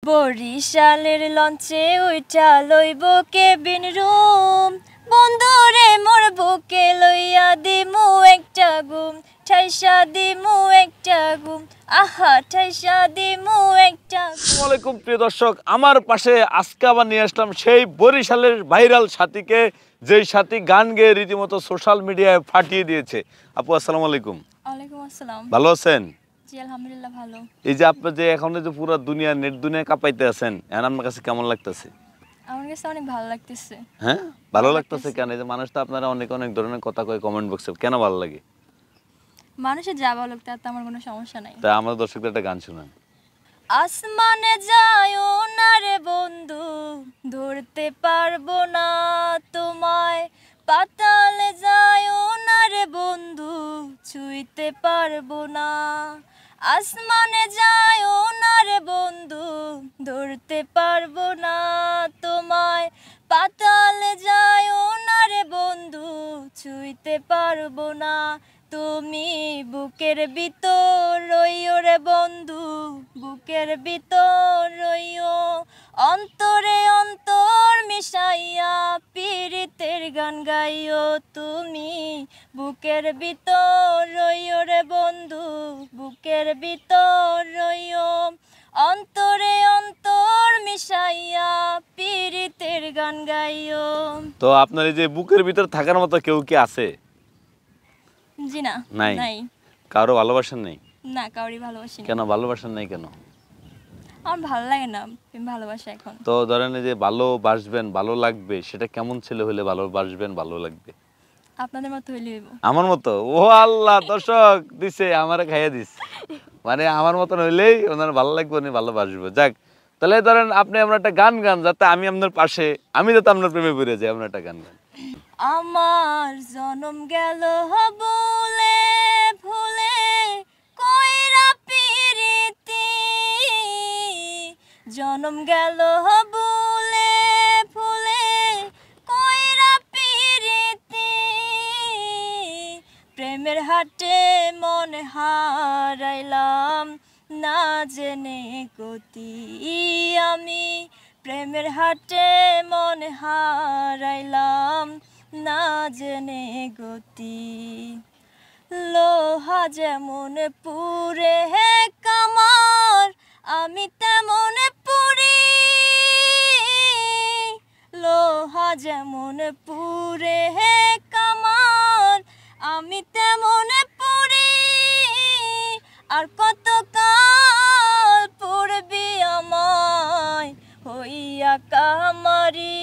বরিশালের লঞ্চে উইঠা লইব কেবিন রুম, বন্ধুরে মোর বুকে লইয়া দিমু একটা গুম, ঠাইসা দিমু একটা গুম, আহা ঠাইসা দিমু একটা। আসসালামু আলাইকুম প্রিয় দর্শক, আমার পাশে আজকে আবার নিয়ে আসলাম সেই বরিশালের ভাইরাল সাথীকে, যেই সাথী গান গেয়ে রীতিমতো সোশ্যাল মিডিয়ায় ফাটিয়ে দিয়েছে। আপু আসসালামু আলাইকুম। ওয়ালাইকুম আসসালাম। ভালো আছেন? জি আলহামদুলিল্লাহ ভালো। এই যে আপনি যে এখন যে পুরো দুনিয়া নেট দুনিয়া কাঁপাইতে আছেন, এখন আপনার কাছে কেমন লাগতেছে? আমার কাছে অনেক ভালো লাগতেছে। হ্যাঁ, ভালো লাগতেছে কেন? এই যে মানুষ তো আপনারা অনেক অনেক ধরনের কথা কয় কমেন্ট বক্সে, কেন ভালো লাগে? মানুষের যা ভালো লাগতে তাতে আমার কোনো সমস্যা নাই। তাই আমাদের দর্শকদের একটা গান শুনান। আসমানে যায়ও না রে বন্ধু, ধরতে পারবো না তোমায়, পাতালে যায়ও না রে বন্ধু, ছুঁইতে পারবো না। আসমানে যায়ও না রে বন্ধু, ধরতে পারবো না তোমায়, পাতালে যায়ও না রে বন্ধু, ছুঁইতে পারবো না। তুমি বুকের ভিতর রইও রে বন্ধু, বুকের ভিতর রইও, অন্তরে অন্তর মিশাইয়া পীড়িতের গান গাইও। তুমি বুকের ভিতর রইও রে বন্ধু, বুকের ভিতর রইও, অন্তরে অন্তর মিশাইয়া পীড়িতের গান গাইও। তো আপনার এই যে বুকের ভিতর থাকার মতো কেউ কি আছে? জি না, নাই। নাই। কারো ভালোবাসেন নেই? না, কাউরি ভালোবাসি না। কেন ভালোবাসেন নাই কেন? আমার ভালো লাগে না প্রেম ভালোবাসা এখন। তো ধরেন এই যে ভালোবাসবেন, ভালো লাগবে, সেটা কেমন ছেলে হলে ভালোবাসবেন, ভালো লাগবে? আপনাদের মতো হইলে হইব। আমার মতো? ও আল্লাহ, দর্শক দিছে আমারে খাইয়ে দিস, মানে আমার মতন হইলেই ওনার ভালো লাগবে, উনি ভালোবাসবো। যাক, তাহলে ধরেন আপনি আমরা একটা গান গান, যাতে আমি আপনার পাশে, আমি যাতে আপনার প্রেমে পড়ে যাই। আমরা একটা গান গান। আমার জনম গেল ভুলে ভুলে কইরা পিরিতি, জনম গেল ভুলে ভুলে কইরা পিরিতি, প্রেমের হাটে মন হারাইলাম না জেনে গতি, আমি প্রেমের হাটে মন হারাইলাম না জেনে গতি। লোহা যেমন পুরে হে কামার, আমি তেমন পুরি, লোহা যেমন পুরে হে কামার, আমি তেমন পুরি, আর কত কাল পুরবি আমায় হইয়া কামারি,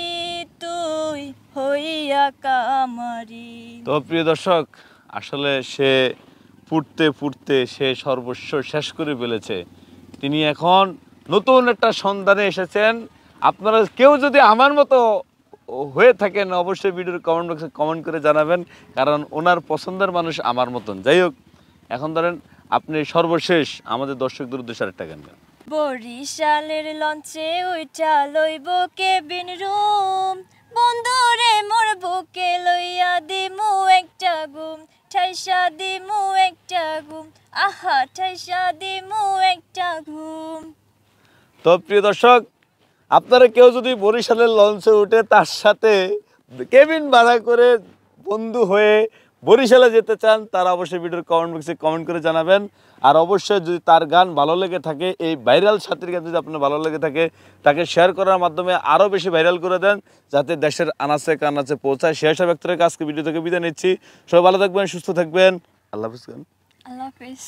তুই হইয়া কামারি। তো প্রিয় দর্শক, আসলে সে পুড়তে পুড়তে সে সর্বস্ব শেষ করে ফেলেছে। তিনি এখন নতুন একটা সন্ধানে এসেছেন। আপনারা কেউ যদি আমার মতো হয়ে থাকেন, অবশ্যই ভিডিওর কমেন্ট বক্সে কমেন্ট করে জানাবেন, কারণ ওনার পছন্দের মানুষ আমার মতন। যাই হোক, এখন ধরেন আপনি সর্বশেষ আমাদের দর্শকদের উদ্দেশ্যে আরেকটা গান গান। বরিশালের লঞ্চে উইঠা লইব কেবিন রুম, বন্ধুরে মোর বুকে লইয়া দিমু একটা গুম, ঠাইসা দিমু একটা গুম, আহা ঠাইসা দিমু একটা ঘুম। তো প্রিয় দর্শক, আপনারা কেউ যদি বরিশালের লঞ্চে উঠে তার সাথে কেবিন ভাড়া করে বন্ধু হয়ে বরিশালে যেতে চান, তারা অবশ্যই ভিডিওর কমেন্ট বক্সে কমেন্ট করে জানাবেন। আর অবশ্যই যদি তার গান ভালো লেগে থাকে, এই ভাইরাল সাথীর গান যদি আপনার ভালো লেগে থাকে, তাকে শেয়ার করার মাধ্যমে আরও বেশি ভাইরাল করে দেন, যাতে দেশের আনাচে কানাচে পৌঁছায়। শেয়ার সব ব্যক্তির আজকে ভিডিও থেকে বিদায় নিচ্ছি। সবাই ভালো থাকবেন, সুস্থ থাকবেন। আল্লাহ হাফেজ। আল্লাহ হাফেজ।